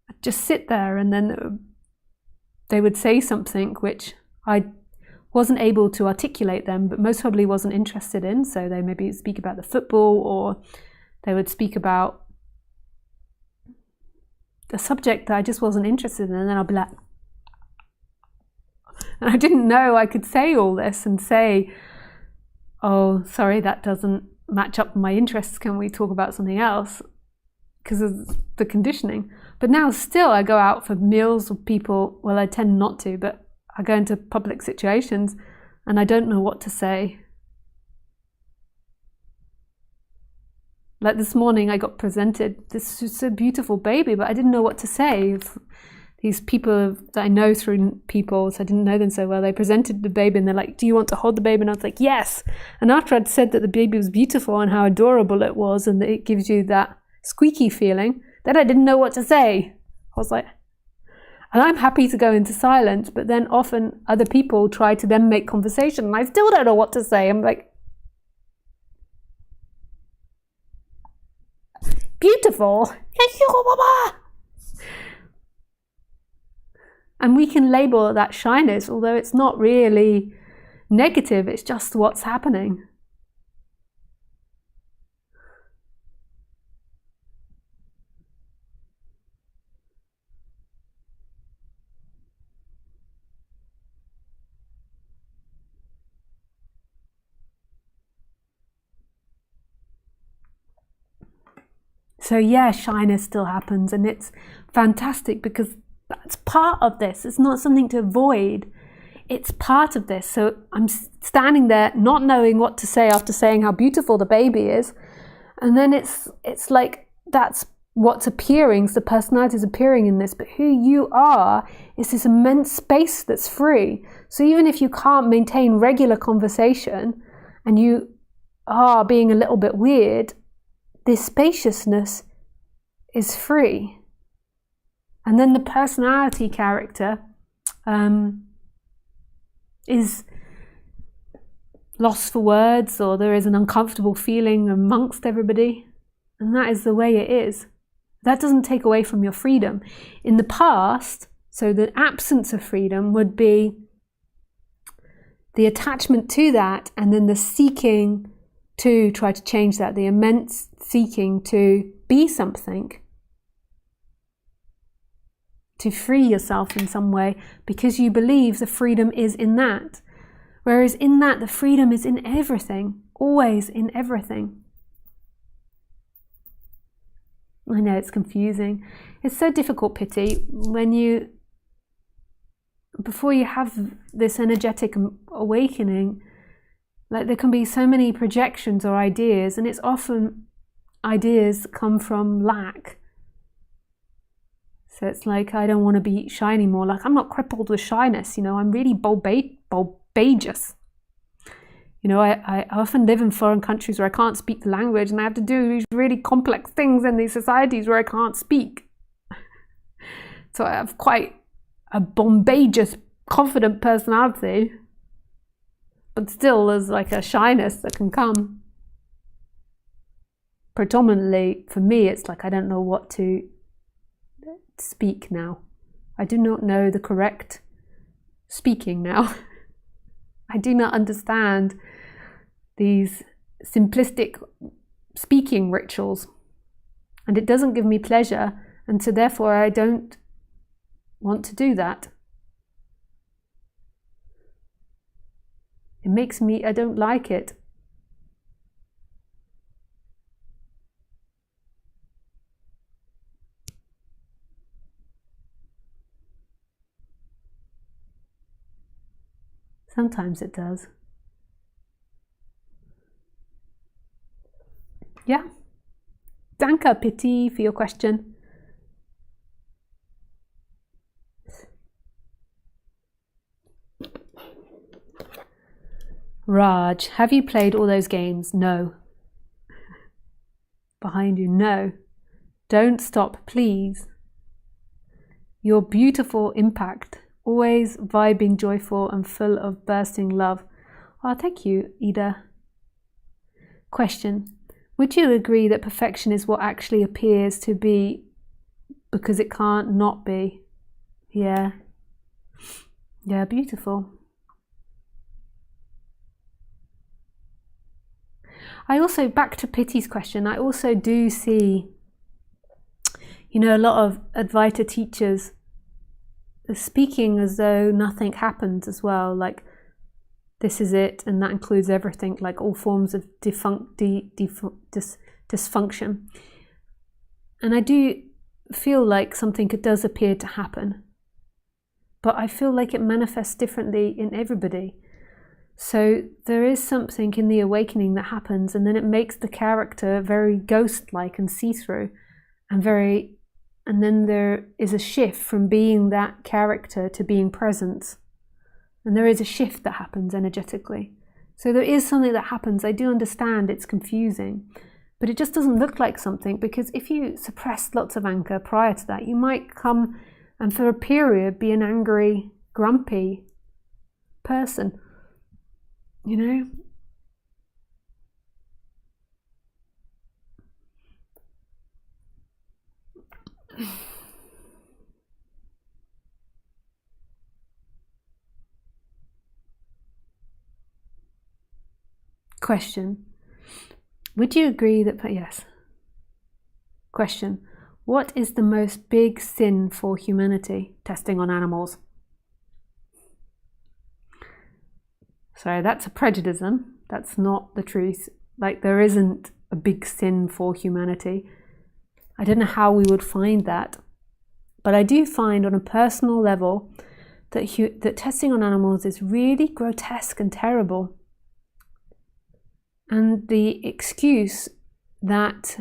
I'd just sit there, and then they would say something which I wasn't able to articulate them, but most probably wasn't interested in. So they maybe speak about the football, or they would speak about a subject that I just wasn't interested in, and then I'll be like, and I didn't know I could say all this and say, oh, sorry, that doesn't match up with my interests. Can we talk about something else? Because of the conditioning. But now still I go out for meals with people. Well, I tend not to, but I go into public situations and I don't know what to say. Like this morning I got presented, this is a beautiful baby, but I didn't know what to say. These people that I know through people, so I didn't know them so well, they presented the baby and they're like, do you want to hold the baby? And I was like, yes. And after I'd said that the baby was beautiful and how adorable it was and that it gives you that squeaky feeling, then I didn't know what to say. I was like, and I'm happy to go into silence, but then often other people try to then make conversation and I still don't know what to say. I'm like, beautiful. And we can label that shyness, although it's not really negative, it's just what's happening. So yeah, shyness still happens, and it's fantastic because that's part of this. It's not something to avoid. It's part of this. So I'm standing there not knowing what to say after saying how beautiful the baby is. And then it's like that's what's appearing. So the personality is appearing in this. But who you are is this immense space that's free. So even if you can't maintain regular conversation and you are being a little bit weird, this spaciousness is free. And then the personality character is lost for words, or there is an uncomfortable feeling amongst everybody. And that is the way it is. That doesn't take away from your freedom. In the past, so the absence of freedom would be the attachment to that, and then the seeking to try to change that, the immense seeking to be something, to free yourself in some way, because you believe the freedom is in that. Whereas in that, the freedom is in everything, always in everything. I know it's confusing. It's so difficult, Pity, when before you have this energetic awakening, like there can be so many projections or ideas, and it's often ideas that come from lack. So it's like, I don't want to be shy anymore. Like, I'm not crippled with shyness, I'm really bulbageous. I often live in foreign countries where I can't speak the language, and I have to do these really complex things in these societies where I can't speak. So I have quite a bombageous, confident personality, but still there's like a shyness that can come. predominantly for me, it's like I don't know what to speak now. I do not know the correct speaking now. I do not understand these simplistic speaking rituals, and it doesn't give me pleasure, and so therefore I don't want to do that. It makes me, I don't like it. Sometimes it does. Yeah. Danke, Pity, for your question. Raj, have you played all those games? No. Behind you, no. Don't stop, please. Your beautiful impact, always vibing, joyful, and full of bursting love. Oh, thank you, Ida. Question. Would you agree that perfection is what actually appears to be because it can't not be? Yeah. Yeah, beautiful. I also, back to Pity's question, I also do see, you know, a lot of Advaita teachers speaking as though nothing happens as well, like this is it, and that includes everything, like all forms of dysfunction. And I do feel like something does appear to happen, but I feel like it manifests differently in everybody. So there is something in the awakening that happens, and then it makes the character very ghost-like and see-through, and then there is a shift from being that character to being presence. And there is a shift that happens energetically. So there is something that happens. I do understand it's confusing, but it just doesn't look like something, because if you suppress lots of anger prior to that, you might come and for a period be an angry, grumpy person, you know? Question. Would you agree that, yes. Question. What is the most big sin for humanity? Testing on animals. So that's a prejudice. That's not the truth. Like, there isn't a big sin for humanity. I don't know how we would find that. But I do find on a personal level that testing on animals is really grotesque and terrible. And the excuse that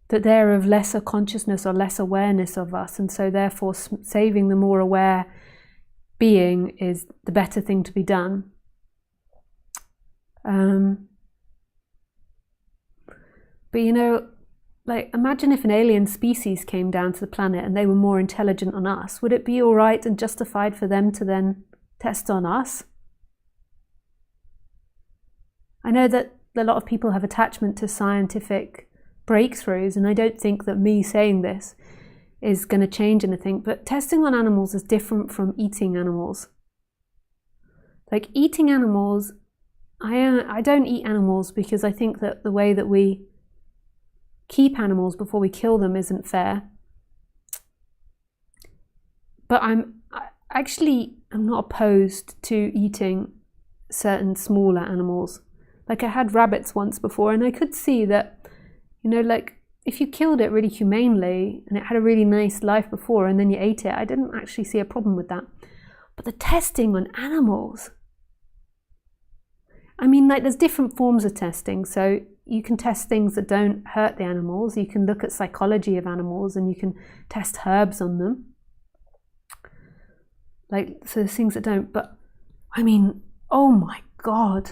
that they're of lesser consciousness or less awareness of us, and so therefore saving the more aware being is the better thing to be done. But you know, like, imagine if an alien species came down to the planet and they were more intelligent than us. Would it be all right and justified for them to then test on us? I know that a lot of people have attachment to scientific breakthroughs, and I don't think that me saying this is going to change anything, but testing on animals is different from eating animals. Like, eating animals, I don't eat animals because I think that the way that we keep animals before we kill them isn't fair. But I'm not opposed to eating certain smaller animals. Like, I had rabbits once before, and I could see that, you know, like, if you killed it really humanely and it had a really nice life before and then you ate it, I didn't actually see a problem with that. But the testing on animals, I mean, like, there's different forms of testing. So you can test things that don't hurt the animals. You can look at psychology of animals, and you can test herbs on them. Like, so there's things that don't, but I mean, oh my God.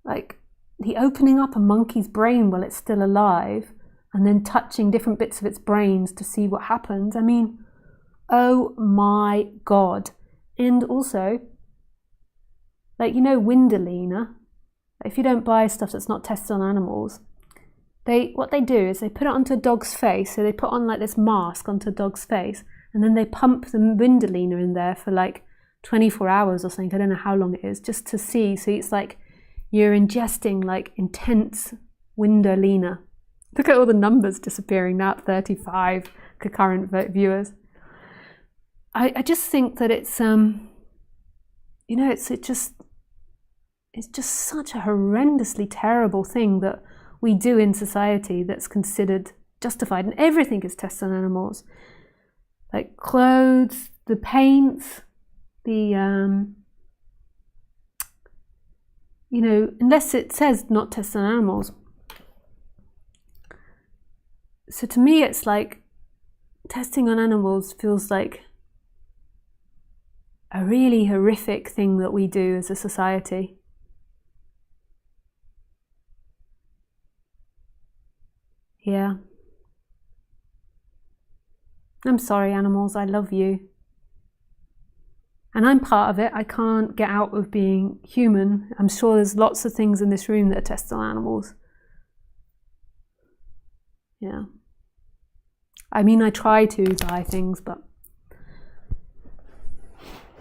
Like, the opening up a monkey's brain while it's still alive and then touching different bits of its brains to see what happens. I mean, oh my God. And also, like, you know, Windalina, if you don't buy stuff that's not tested on animals, what they do is they put it onto a dog's face. So they put on like this mask onto a dog's face, and then they pump the Windolina in there for like 24 hours or something. I don't know how long it is, just to see. So it's like you're ingesting like intense Windolina. Look at all the numbers disappearing now, 35 concurrent viewers. I just think that it's it's just such a horrendously terrible thing that we do in society that's considered justified, and everything is tested on animals, like clothes, the paints, the unless it says not tested on animals. So to me, it's like testing on animals feels like a really horrific thing that we do as a society. Yeah. I'm sorry, animals, I love you. And I'm part of it. I can't get out of being human. I'm sure there's lots of things in this room that are tested on animals. Yeah. I mean, I try to buy things, but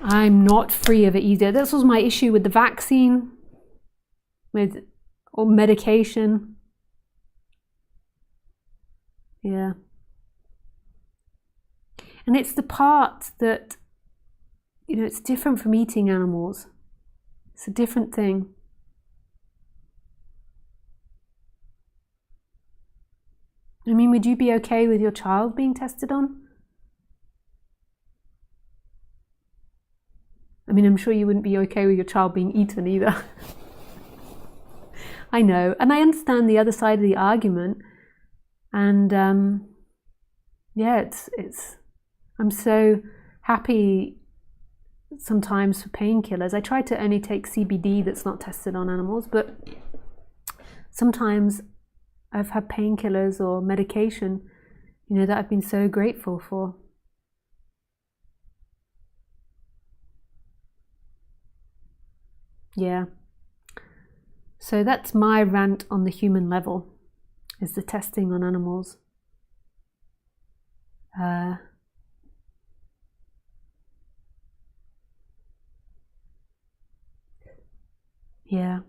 I'm not free of it either. This was my issue with the vaccine, or medication. Yeah. And it's the part that, it's different from eating animals. It's a different thing. I mean, would you be okay with your child being tested on? I mean, I'm sure you wouldn't be okay with your child being eaten either. I know, and I understand the other side of the argument. And I'm so happy sometimes for painkillers. I try to only take CBD that's not tested on animals, but sometimes I've had painkillers or medication, that I've been so grateful for. Yeah. So that's my rant on the human level, is the testing on animals. Yeah.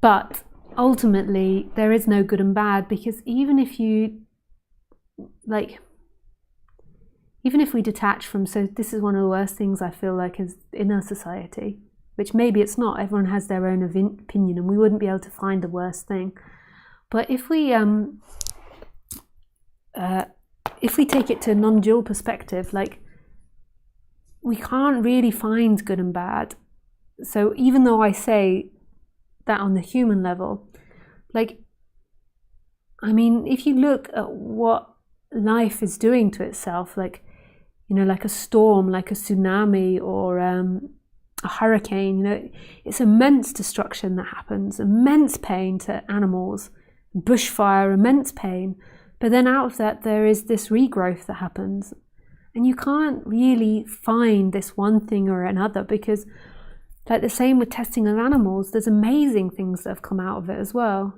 But ultimately, there is no good and bad, because even if we detach from, so this is one of the worst things I feel like is in our society, which maybe it's not, everyone has their own opinion and we wouldn't be able to find the worst thing. But if we take it to a non-dual perspective, like, we can't really find good and bad. So even though I say that on the human level, like, I mean, if you look at what life is doing to itself, like, like a storm, like a tsunami, or a hurricane, it's immense destruction that happens, immense pain to animals, bushfire, immense pain. But then out of that, there is this regrowth that happens. And you can't really find this one thing or another, because, like the same with testing of animals, there's amazing things that have come out of it as well.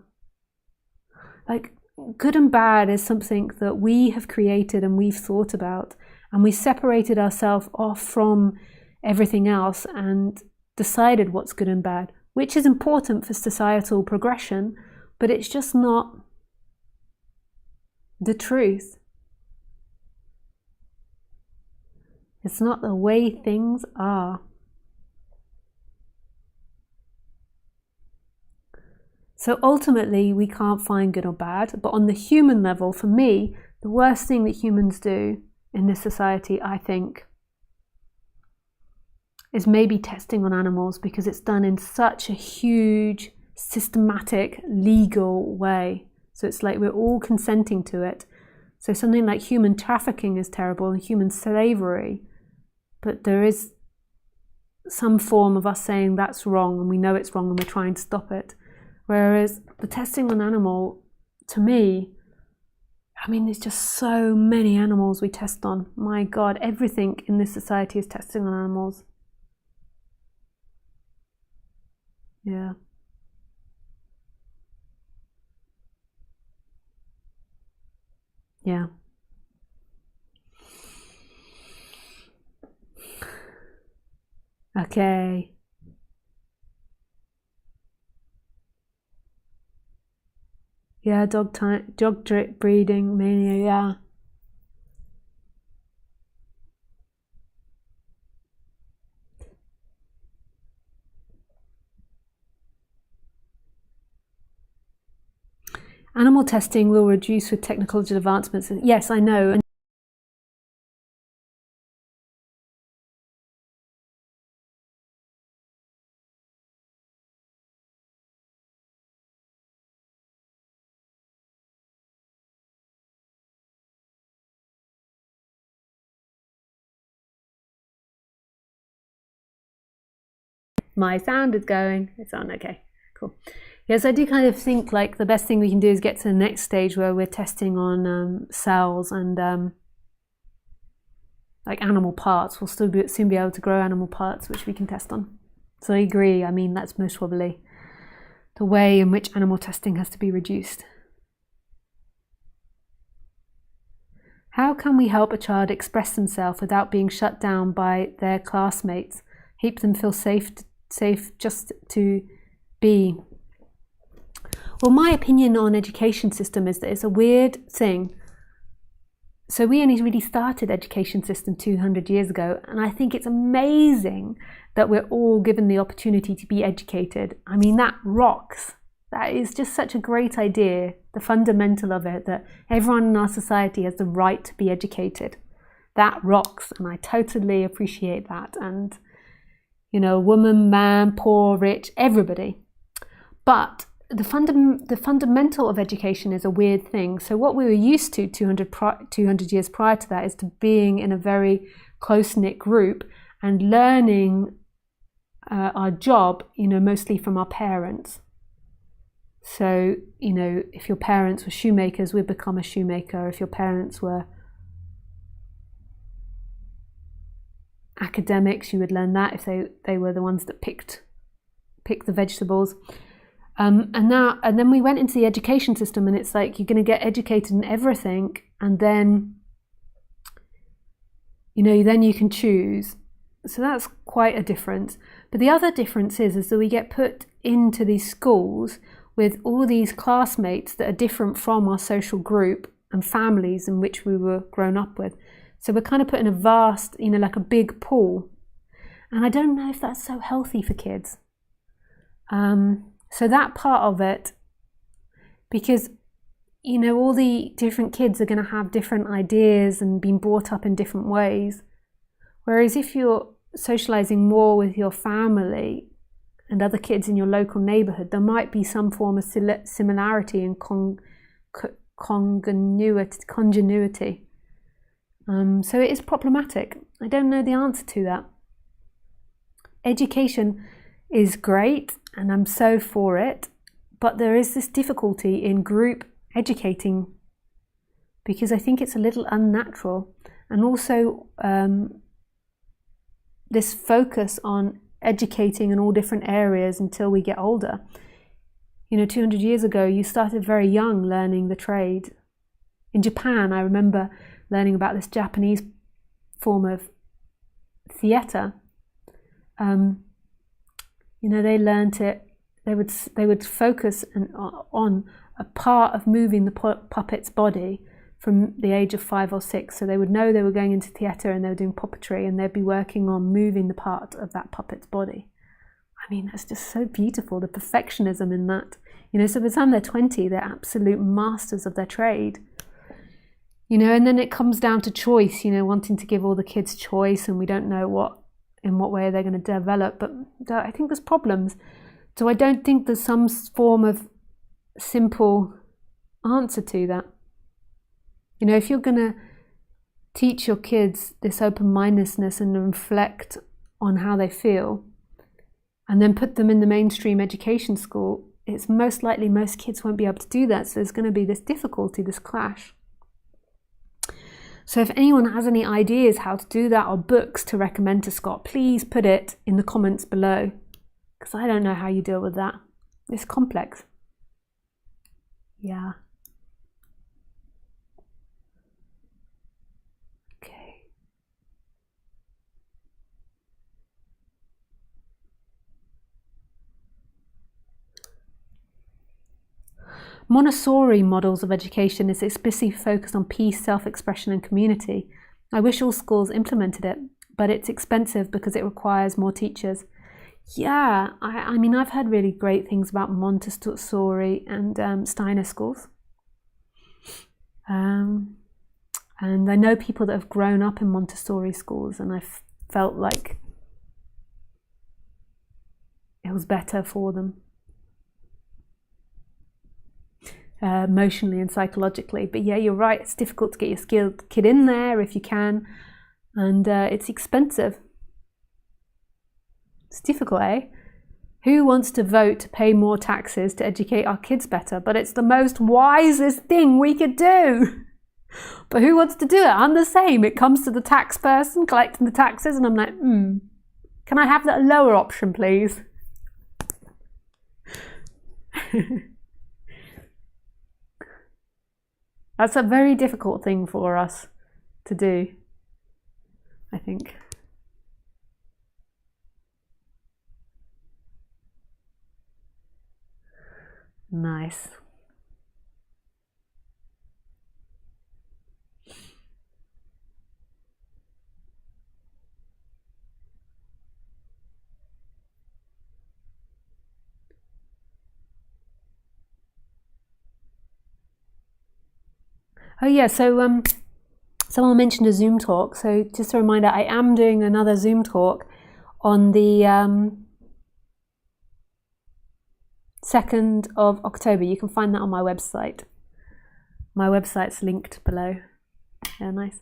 Like, good and bad is something that we have created and we've thought about, and we separated ourselves off from everything else and decided what's good and bad, which is important for societal progression, but it's just not the truth. It's not the way things are. So ultimately, we can't find good or bad, but on the human level, for me, the worst thing that humans do in this society, I think, is maybe testing on animals, because it's done in such a huge, systematic, legal way. So it's like we're all consenting to it. So something like human trafficking is terrible, and human slavery, but there is some form of us saying that's wrong, and we know it's wrong and we're trying to stop it. Whereas the testing on animal, to me, I mean, there's just so many animals we test on. My God, everything in this society is testing on animals. Yeah. Yeah. Okay. Yeah, dog breeding mania, yeah. Animal testing will reduce with technological advancements. Yes, I know. And my sound is going. It's on. Okay, cool. Yes, I do kind of think like the best thing we can do is get to the next stage where we're testing on cells and like animal parts. We'll soon be able to grow animal parts which we can test on. So I agree. I mean, that's most probably the way in which animal testing has to be reduced. How can we help a child express themselves without being shut down by their classmates? Help them feel safe just to be. Well, my opinion on education system is that it's a weird thing. So we only really started education system 200 years ago, and I think it's amazing that we're all given the opportunity to be educated. I mean, that rocks. That is just such a great idea, the fundamental of it, that everyone in our society has the right to be educated. That rocks, and I totally appreciate that. And, you know, woman, man, poor, rich, everybody. But the fundamental of education is a weird thing. So what we were used to 200 years prior to that is to being in a very close-knit group and learning our job, you know, mostly from our parents. So, you know, if your parents were shoemakers, we'd become a shoemaker. If your parents were academics, you would learn that. If they were the ones that picked the vegetables. And then we went into the education system, and it's like you're going to get educated in everything, and then, you know, then you can choose. So that's quite a difference. But the other difference is that we get put into these schools with all these classmates that are different from our social group and families in which we were grown up with. So we're kind of put in a vast, you know, like a big pool. And I don't know if that's so healthy for kids. So that part of it, because, you know, all the different kids are going to have different ideas and being brought up in different ways. Whereas if you're socializing more with your family and other kids in your local neighborhood, there might be some form of similarity and congenuity. So it is problematic. I don't know the answer to that. Education is great, and I'm so for it, but there is this difficulty in group educating because I think it's a little unnatural, and also this focus on educating in all different areas until we get older. You know, 200 years ago, you started very young learning the trade. In Japan, I remember learning about this Japanese form of theatre. You know, they learned it. They would focus on a part of moving the puppet's body from the age of 5 or 6. So they would know they were going into theatre and they were doing puppetry, and they'd be working on moving the part of that puppet's body. I mean, that's just so beautiful, the perfectionism in that. You know, so by the time they're 20, they're absolute masters of their trade. You know, and then it comes down to choice, you know, wanting to give all the kids choice, and we don't know in what way they're going to develop. But I think there's problems. So I don't think there's some form of simple answer to that. You know, if you're going to teach your kids this open-mindedness and reflect on how they feel, and then put them in the mainstream education school, it's most likely most kids won't be able to do that. So there's going to be this difficulty, this clash. So if anyone has any ideas how to do that or books to recommend to Scott, please put it in the comments below. because I don't know how you deal with that. It's complex. Yeah. Okay. Montessori models of education is explicitly focused on peace, self-expression and community. I wish all schools implemented it, but it's expensive because it requires more teachers. Yeah, I mean, I've heard really great things about Montessori and Steiner schools. And I know people that have grown up in Montessori schools, and I felt like it was better for them. Emotionally and psychologically. But yeah, you're right, it's difficult to get your skilled kid in there if you can, and it's expensive. It's difficult, eh? Who wants to vote to pay more taxes to educate our kids better? But it's the most wisest thing we could do. But who wants to do it? I'm the same. It comes to the tax person collecting the taxes and I'm like, can I have that lower option, please? That's a very difficult thing for us to do, I think. Nice. Oh yeah, so someone mentioned a Zoom talk. So just a reminder, I am doing another Zoom talk on the 2nd of October. You can find that on my website. My website's linked below. Yeah, nice.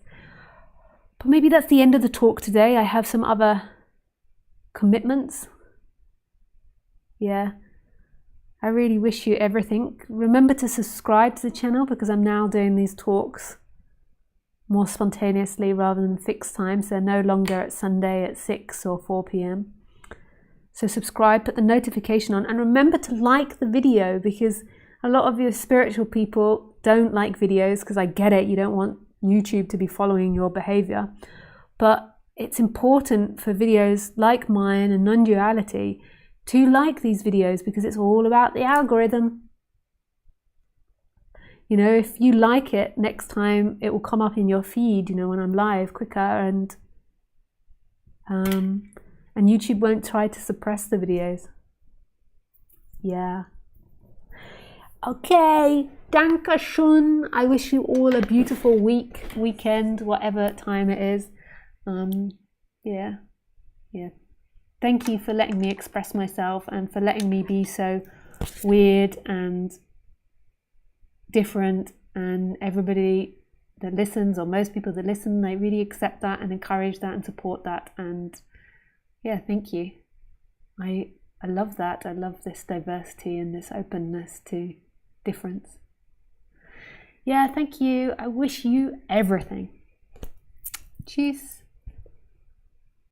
But maybe that's the end of the talk today. I have some other commitments. Yeah. I really wish you everything. Remember to subscribe to the channel because I'm now doing these talks more spontaneously rather than fixed times. They're no longer at Sunday at 6 or 4 p.m. So subscribe, put the notification on, and remember to like the video because a lot of you spiritual people don't like videos because I get it, you don't want YouTube to be following your behavior. But it's important for videos like mine and non-duality to like these videos because it's all about the algorithm. You know, if you like it, next time it will come up in your feed, you know, when I'm live quicker, and YouTube won't try to suppress the videos. Yeah. Okay, danke schön. I wish you all a beautiful weekend, whatever time it is. Yeah. Thank you for letting me express myself and for letting me be so weird and different, and everybody that listens, or most people that listen, they really accept that and encourage that and support that. And yeah, thank you. I love that. I love this diversity and this openness to difference. Yeah, thank you. I wish you everything. Cheers.